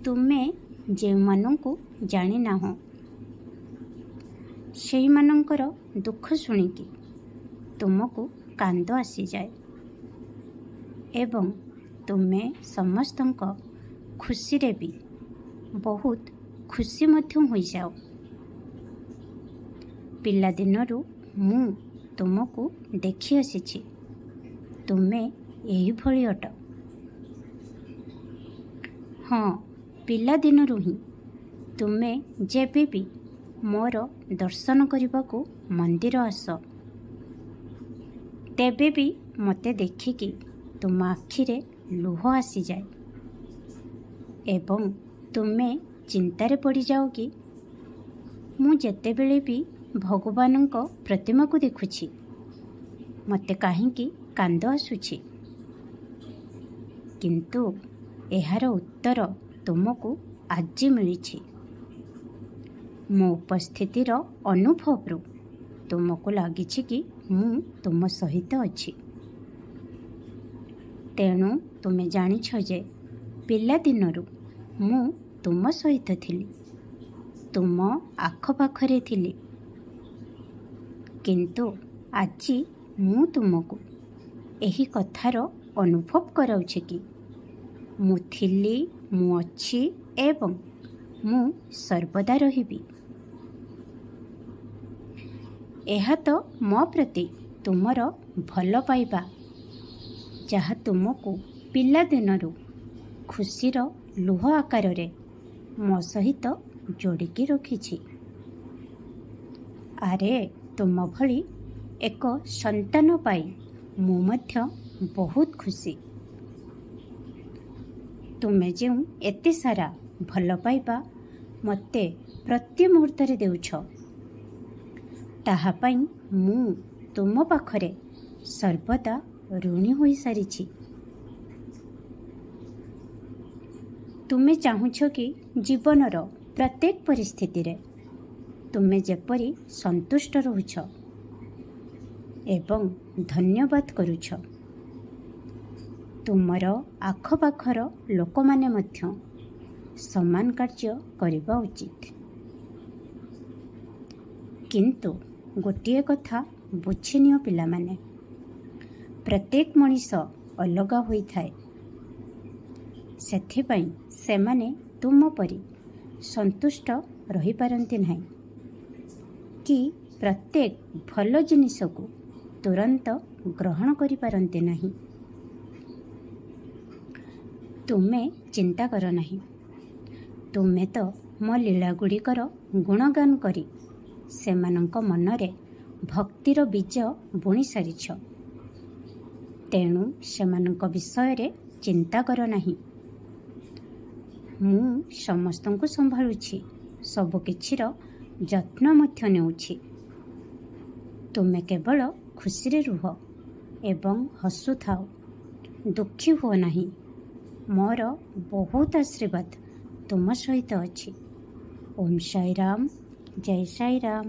ତୁମେ ଯେଉଁମାନଙ୍କୁ ଜାଣିନାହଁ ସେଇମାନଙ୍କର ଦୁଃଖ ଶୁଣିକି ତୁମକୁ କାନ୍ଦ ଆସିଯାଏ ଏବଂ ତୁମେ ସମସ୍ତଙ୍କ ଖୁସିରେ ବି ବହୁତ ଖୁସି ମଧ୍ୟ ହୋଇଯାଅ। ପିଲାଦିନରୁ ମୁଁ ତୁମକୁ ଦେଖି ଆସିଛି, ତୁମେ ଏହିଭଳି ଅଟ। ହଁ, ପିଲାଦିନରୁ ହିଁ ତୁମେ ଯେବେ ବି ମୋର ଦର୍ଶନ କରିବାକୁ ମନ୍ଦିର ଆସ, ତେବେ ବି ମୋତେ ଦେଖିକି ତୁମ ଆଖିରେ ଲୁହ ଆସିଯାଏ ଏବଂ ତୁମେ ଚିନ୍ତାରେ ପଡ଼ିଯାଅ କି ମୁଁ ଯେତେବେଳେ ବି ଭଗବାନଙ୍କ ପ୍ରତିମାକୁ ଦେଖୁଛି ମୋତେ କାହିଁକି କାନ୍ଦ ଆସୁଛି। କିନ୍ତୁ ଏହାର ଉତ୍ତର ତୁମକୁ ଆଜି ମିଳିଛି। ମୋ ଉପସ୍ଥିତିର ଅନୁଭବରୁ ତୁମକୁ ଲାଗିଛି କି ମୁଁ ତୁମ ସହିତ ଅଛି। ତେଣୁ ତୁମେ ଜାଣିଛ ଯେ ପିଲାଦିନରୁ ମୁଁ ତୁମ ସହିତ ଥିଲି, ତୁମ ଆଖପାଖରେ ଥିଲି। କିନ୍ତୁ ଆଜି ମୁଁ ତୁମକୁ ଏହି କଥାର ଅନୁଭବ କରାଉଛି କି ମୁଁ ଥିଲି, ମୁଁ ଅଛି ଏବଂ ମୁଁ ସର୍ବଦା ରହିବି। ଏହା ତ ମୋ ପ୍ରତି ତୁମର ଭଲ ପାଇବା, ଯାହା ତୁମକୁ ପିଲାଦିନରୁ ଖୁସିର ଲୁହ ଆକାରରେ ମୋ ସହିତ ଯୋଡ଼ିକି ରଖିଛି। ଆରେ, ତୁମ ଭଳି ଏକ ସନ୍ତାନ ପାଇ ମୁଁ ମଧ୍ୟ ବହୁତ ଖୁସି। ତୁମେ ଯେଉଁ ଏତେ ସାରା ଭଲ ପାଇବା ମୋତେ ପ୍ରତି ମୁହୂର୍ତ୍ତରେ ଦେଉଛ, ତାହା ପାଇଁ ମୁଁ ତୁମ ପାଖରେ ସର୍ବଦା ଋଣୀ ହୋଇସାରିଛି। ତୁମେ ଚାହୁଁଛ କି ଜୀବନର ପ୍ରତ୍ୟେକ ପରିସ୍ଥିତିରେ ତୁମେ ଯେପରି ସନ୍ତୁଷ୍ଟ ରହୁଛ ଏବଂ ଧନ୍ୟବାଦ କରୁଛ। ତୁମର ଆଖପାଖର ଲୋକମାନେ ମଧ୍ୟ ସମାନ କାର୍ଯ୍ୟ କରିବା ଉଚିତ। କିନ୍ତୁ ଗୋଟିଏ କଥା ବୁଝିନିଅ ପିଲାମାନେ, ପ୍ରତ୍ୟେକ ମଣିଷ ଅଲଗା ହୋଇଥାଏ। ସେଥିପାଇଁ ସେମାନେ ତୁମ ପରି ସନ୍ତୁଷ୍ଟ ରହିପାରନ୍ତି ନାହିଁ କି ପ୍ରତ୍ୟେକ ଭଲ ଜିନିଷକୁ ତୁରନ୍ତ ଗ୍ରହଣ କରିପାରନ୍ତି ନାହିଁ। ତୁମେ ଚିନ୍ତା କର ନାହିଁ, ତୁମେ ତ ମୋ ଲୀଳାଗୁଡ଼ିକର ଗୁଣଗାନ କରି ସେମାନଙ୍କ ମନରେ ଭକ୍ତିର ବୀଜ ବୁଣି ସାରିଛ। ତେଣୁ ସେମାନଙ୍କ ବିଷୟରେ ଚିନ୍ତା କର ନାହିଁ। ମୁଁ ସମସ୍ତଙ୍କୁ ସମ୍ଭାଳୁଛି, ସବୁକିଛିର ଯତ୍ନ ମଧ୍ୟ ନେଉଛି। ତୁମେ କେବଳ ଖୁସିରେ ରୁହ ଏବଂ ହସୁଥାଅ, ଦୁଃଖୀ ହୁଅ ନାହିଁ। ମୋର ବହୁତ ଆଶୀର୍ବାଦ ତୁମ ସହିତ ଅଛି। ଓମ୍ ସାଇ ରାମ, ଜୟ ସାଇ ରାମ।